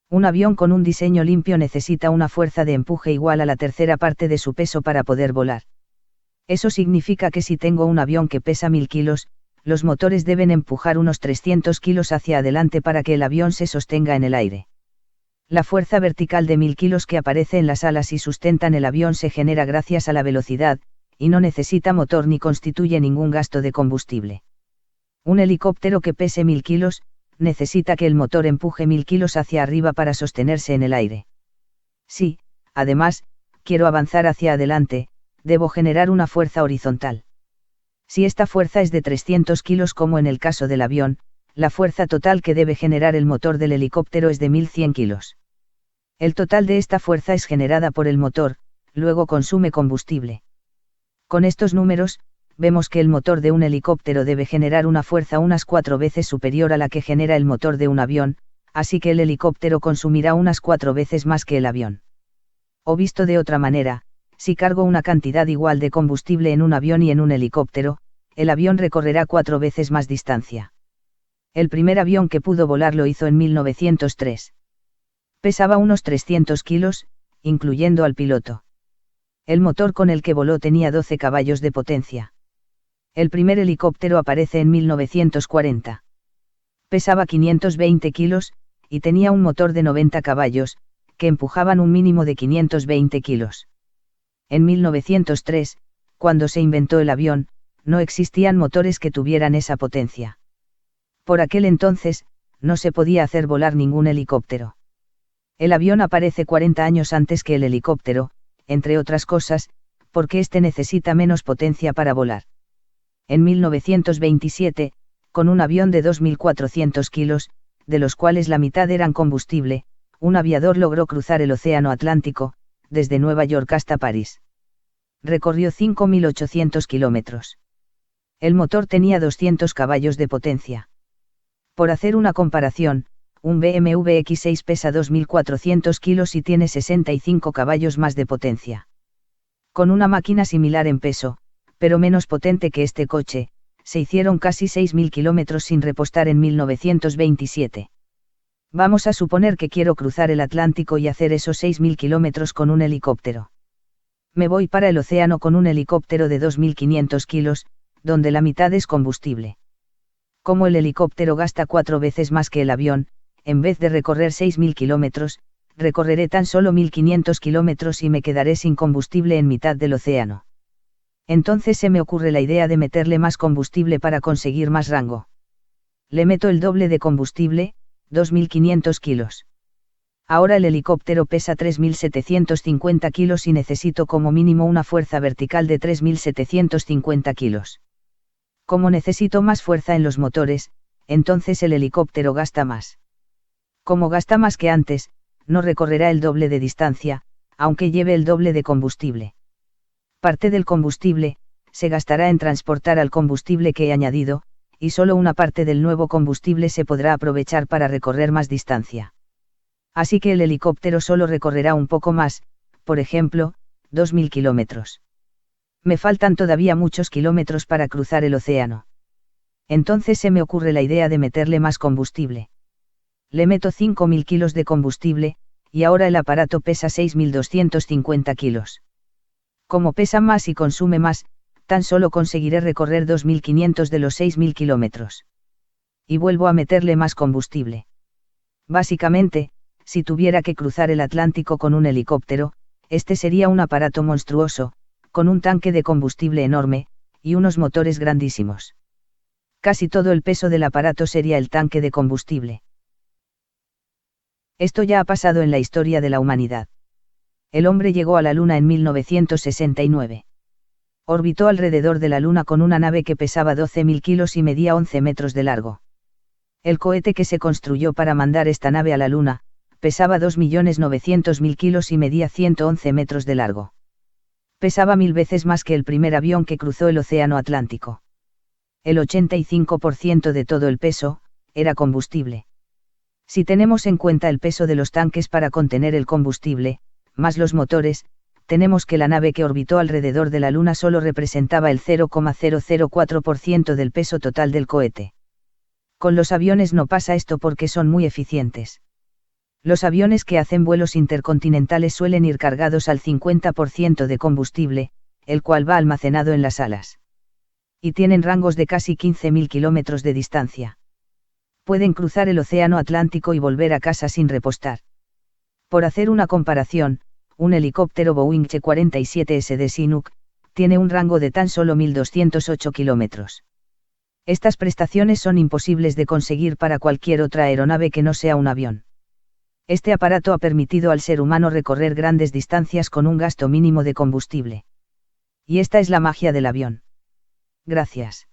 Un avión con un diseño limpio necesita una fuerza de empuje igual a la tercera parte de su peso para poder volar. Eso significa que si tengo un avión que pesa 1000 kilos, los motores deben empujar unos 300 kilos hacia adelante para que el avión se sostenga en el aire. La fuerza vertical de 1000 kilos que aparece en las alas y sustentan el avión se genera gracias a la velocidad, y no necesita motor ni constituye ningún gasto de combustible. Un helicóptero que pese 1000 kilos, necesita que el motor empuje 1000 kilos hacia arriba para sostenerse en el aire. Si, además, quiero avanzar hacia adelante, debo generar una fuerza horizontal. Si esta fuerza es de 300 kilos como en el caso del avión, la fuerza total que debe generar el motor del helicóptero es de 1100 kilos. El total de esta fuerza es generada por el motor, luego consume combustible. Con estos números, vemos que el motor de un helicóptero debe generar una fuerza unas 4 veces superior a la que genera el motor de un avión, así que el helicóptero consumirá unas 4 veces más que el avión. O visto de otra manera, si cargo una cantidad igual de combustible en un avión y en un helicóptero, el avión recorrerá 4 veces más distancia. El primer avión que pudo volar lo hizo en 1903. Pesaba unos 300 kilos, incluyendo al piloto. El motor con el que voló tenía 12 caballos de potencia. El primer helicóptero aparece en 1940. Pesaba 520 kilos, y tenía un motor de 90 caballos, que empujaban un mínimo de 520 kilos. En 1903, cuando se inventó el avión, no existían motores que tuvieran esa potencia. Por aquel entonces, no se podía hacer volar ningún helicóptero. El avión aparece 40 años antes que el helicóptero, entre otras cosas, porque éste necesita menos potencia para volar. En 1927, con un avión de 2.400 kilos, de los cuales la mitad eran combustible, un aviador logró cruzar el Océano Atlántico, desde Nueva York hasta París. Recorrió 5.800 kilómetros. El motor tenía 200 caballos de potencia. Por hacer una comparación, un BMW X6 pesa 2.400 kilos y tiene 65 caballos más de potencia. Con una máquina similar en peso, pero menos potente que este coche, se hicieron casi 6.000 kilómetros sin repostar en 1927. Vamos a suponer que quiero cruzar el Atlántico y hacer esos 6.000 kilómetros con un helicóptero. Me voy para el océano con un helicóptero de 2.500 kilos, donde la mitad es combustible. Como el helicóptero gasta 4 veces más que el avión, en vez de recorrer 6.000 kilómetros, recorreré tan solo 1.500 kilómetros y me quedaré sin combustible en mitad del océano. Entonces se me ocurre la idea de meterle más combustible para conseguir más rango. Le meto el doble de combustible, 2.500 kilos. Ahora el helicóptero pesa 3.750 kilos y necesito como mínimo una fuerza vertical de 3.750 kilos. Como necesito más fuerza en los motores, entonces el helicóptero gasta más. Como gasta más que antes, no recorrerá el doble de distancia, aunque lleve el doble de combustible. Parte del combustible, se gastará en transportar al combustible que he añadido, y solo una parte del nuevo combustible se podrá aprovechar para recorrer más distancia. Así que el helicóptero solo recorrerá un poco más, por ejemplo, 2.000 kilómetros. Me faltan todavía muchos kilómetros para cruzar el océano. Entonces se me ocurre la idea de meterle más combustible. Le meto 5.000 kilos de combustible, y ahora el aparato pesa 6.250 kilos. Como pesa más y consume más, tan solo conseguiré recorrer 2.500 de los 6.000 kilómetros. Y vuelvo a meterle más combustible. Básicamente, si tuviera que cruzar el Atlántico con un helicóptero, este sería un aparato monstruoso, con un tanque de combustible enorme, y unos motores grandísimos. Casi todo el peso del aparato sería el tanque de combustible. Esto ya ha pasado en la historia de la humanidad. El hombre llegó a la Luna en 1969. Orbitó alrededor de la Luna con una nave que pesaba 12.000 kilos y medía 11 metros de largo. El cohete que se construyó para mandar esta nave a la Luna, pesaba 2.900.000 kilos y medía 111 metros de largo. Pesaba 1000 veces más que el primer avión que cruzó el Océano Atlántico. El 85% de todo el peso, era combustible. Si tenemos en cuenta el peso de los tanques para contener el combustible, más los motores, tenemos que la nave que orbitó alrededor de la Luna solo representaba el 0,004% del peso total del cohete. Con los aviones no pasa esto porque son muy eficientes. Los aviones que hacen vuelos intercontinentales suelen ir cargados al 50% de combustible, el cual va almacenado en las alas. Y tienen rangos de casi 15.000 kilómetros de distancia. Pueden cruzar el océano Atlántico y volver a casa sin repostar. Por hacer una comparación, un helicóptero Boeing C-47S de Chinook tiene un rango de tan solo 1.208 kilómetros. Estas prestaciones son imposibles de conseguir para cualquier otra aeronave que no sea un avión. Este aparato ha permitido al ser humano recorrer grandes distancias con un gasto mínimo de combustible. Y esta es la magia del avión. Gracias.